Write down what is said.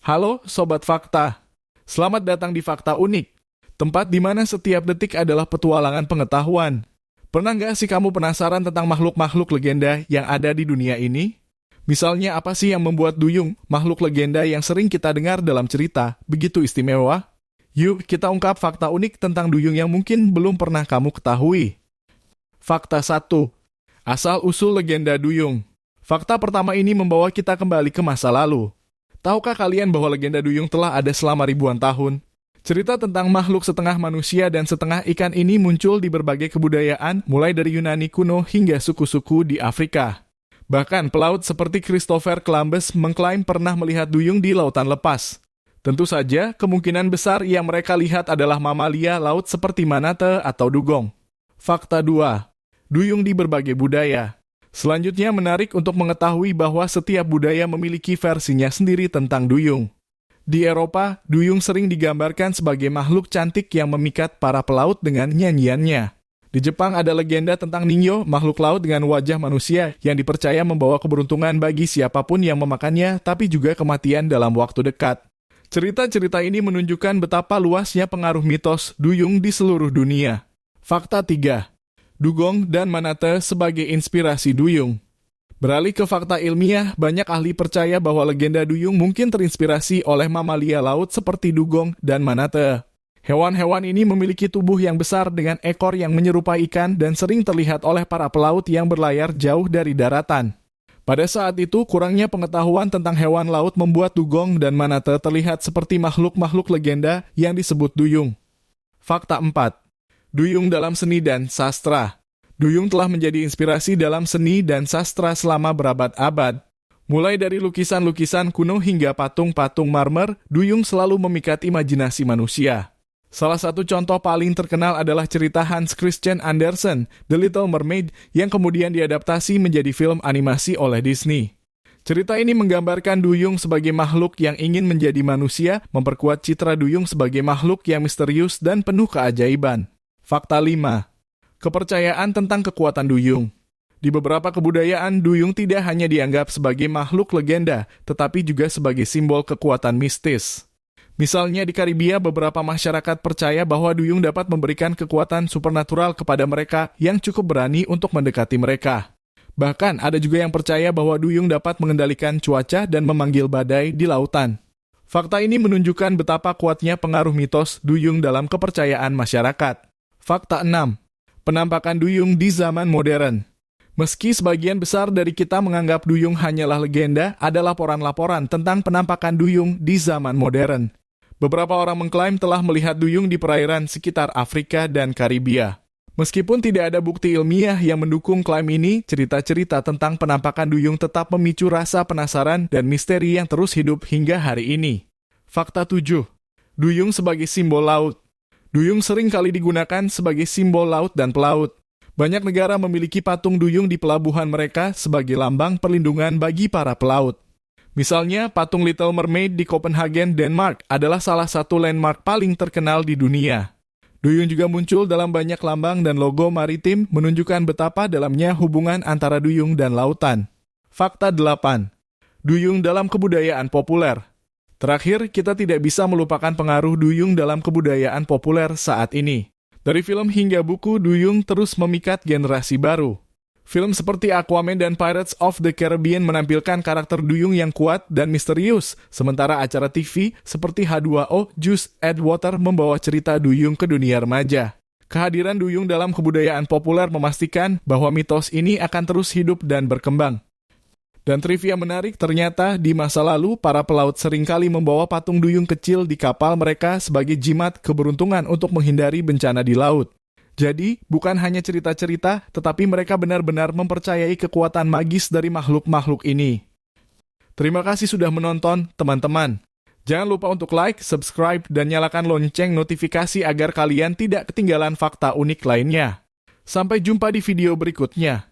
Halo Sobat Fakta, selamat datang di Fakta Unik, tempat di mana setiap detik adalah petualangan pengetahuan. Pernah nggak sih kamu penasaran tentang makhluk-makhluk legenda yang ada di dunia ini? Misalnya apa sih yang membuat duyung, makhluk legenda yang sering kita dengar dalam cerita, begitu istimewa? Yuk kita ungkap fakta unik tentang duyung yang mungkin belum pernah kamu ketahui. Fakta 1. Asal-usul legenda duyung. Fakta pertama ini membawa kita kembali ke masa lalu. Tahukah kalian bahwa legenda duyung telah ada selama ribuan tahun? Cerita tentang makhluk setengah manusia dan setengah ikan ini muncul di berbagai kebudayaan, mulai dari Yunani kuno hingga suku-suku di Afrika. Bahkan pelaut seperti Christopher Columbus mengklaim pernah melihat duyung di lautan lepas. Tentu saja, kemungkinan besar yang mereka lihat adalah mamalia laut seperti manatee atau dugong. Fakta 2. Duyung di berbagai budaya. Selanjutnya menarik untuk mengetahui bahwa setiap budaya memiliki versinya sendiri tentang duyung. Di Eropa, duyung sering digambarkan sebagai makhluk cantik yang memikat para pelaut dengan nyanyiannya. Di Jepang ada legenda tentang Ningyo, makhluk laut dengan wajah manusia yang dipercaya membawa keberuntungan bagi siapapun yang memakannya, tapi juga kematian dalam waktu dekat. Cerita-cerita ini menunjukkan betapa luasnya pengaruh mitos duyung di seluruh dunia. Fakta 3. Dugong dan manatee sebagai inspirasi duyung. Beralih ke fakta ilmiah, banyak ahli percaya bahwa legenda duyung mungkin terinspirasi oleh mamalia laut seperti dugong dan manatee. Hewan-hewan ini memiliki tubuh yang besar dengan ekor yang menyerupai ikan dan sering terlihat oleh para pelaut yang berlayar jauh dari daratan. Pada saat itu, kurangnya pengetahuan tentang hewan laut membuat dugong dan manatee terlihat seperti makhluk-makhluk legenda yang disebut duyung. Fakta 4. Duyung dalam seni dan sastra. Duyung telah menjadi inspirasi dalam seni dan sastra selama berabad-abad. Mulai dari lukisan-lukisan kuno hingga patung-patung marmer, duyung selalu memikat imajinasi manusia. Salah satu contoh paling terkenal adalah cerita Hans Christian Andersen, The Little Mermaid, yang kemudian diadaptasi menjadi film animasi oleh Disney. Cerita ini menggambarkan duyung sebagai makhluk yang ingin menjadi manusia, memperkuat citra duyung sebagai makhluk yang misterius dan penuh keajaiban. Fakta 5. Kepercayaan tentang kekuatan duyung. Di beberapa kebudayaan, duyung tidak hanya dianggap sebagai makhluk legenda, tetapi juga sebagai simbol kekuatan mistis. Misalnya di Karibia, beberapa masyarakat percaya bahwa duyung dapat memberikan kekuatan supernatural kepada mereka yang cukup berani untuk mendekati mereka. Bahkan ada juga yang percaya bahwa duyung dapat mengendalikan cuaca dan memanggil badai di lautan. Fakta ini menunjukkan betapa kuatnya pengaruh mitos duyung dalam kepercayaan masyarakat. Fakta 6. Penampakan duyung di zaman modern. Meski sebagian besar dari kita menganggap duyung hanyalah legenda, ada laporan-laporan tentang penampakan duyung di zaman modern. Beberapa orang mengklaim telah melihat duyung di perairan sekitar Afrika dan Karibia. Meskipun tidak ada bukti ilmiah yang mendukung klaim ini, cerita-cerita tentang penampakan duyung tetap memicu rasa penasaran dan misteri yang terus hidup hingga hari ini. Fakta 7. Duyung sebagai simbol laut. Duyung sering kali digunakan sebagai simbol laut dan pelaut. Banyak negara memiliki patung duyung di pelabuhan mereka sebagai lambang perlindungan bagi para pelaut. Misalnya, patung Little Mermaid di Copenhagen, Denmark adalah salah satu landmark paling terkenal di dunia. Duyung juga muncul dalam banyak lambang dan logo maritim menunjukkan betapa dalamnya hubungan antara duyung dan lautan. Fakta 8. Duyung dalam kebudayaan populer. Terakhir, kita tidak bisa melupakan pengaruh duyung dalam kebudayaan populer saat ini. Dari film hingga buku, duyung terus memikat generasi baru. Film seperti Aquaman dan Pirates of the Caribbean menampilkan karakter duyung yang kuat dan misterius, sementara acara TV seperti H2O, Juice and Water membawa cerita duyung ke dunia remaja. Kehadiran duyung dalam kebudayaan populer memastikan bahwa mitos ini akan terus hidup dan berkembang. Dan trivia menarik, ternyata di masa lalu, para pelaut seringkali membawa patung duyung kecil di kapal mereka sebagai jimat keberuntungan untuk menghindari bencana di laut. Jadi, bukan hanya cerita-cerita, tetapi mereka benar-benar mempercayai kekuatan magis dari makhluk-makhluk ini. Terima kasih sudah menonton, teman-teman. Jangan lupa untuk like, subscribe, dan nyalakan lonceng notifikasi agar kalian tidak ketinggalan fakta unik lainnya. Sampai jumpa di video berikutnya.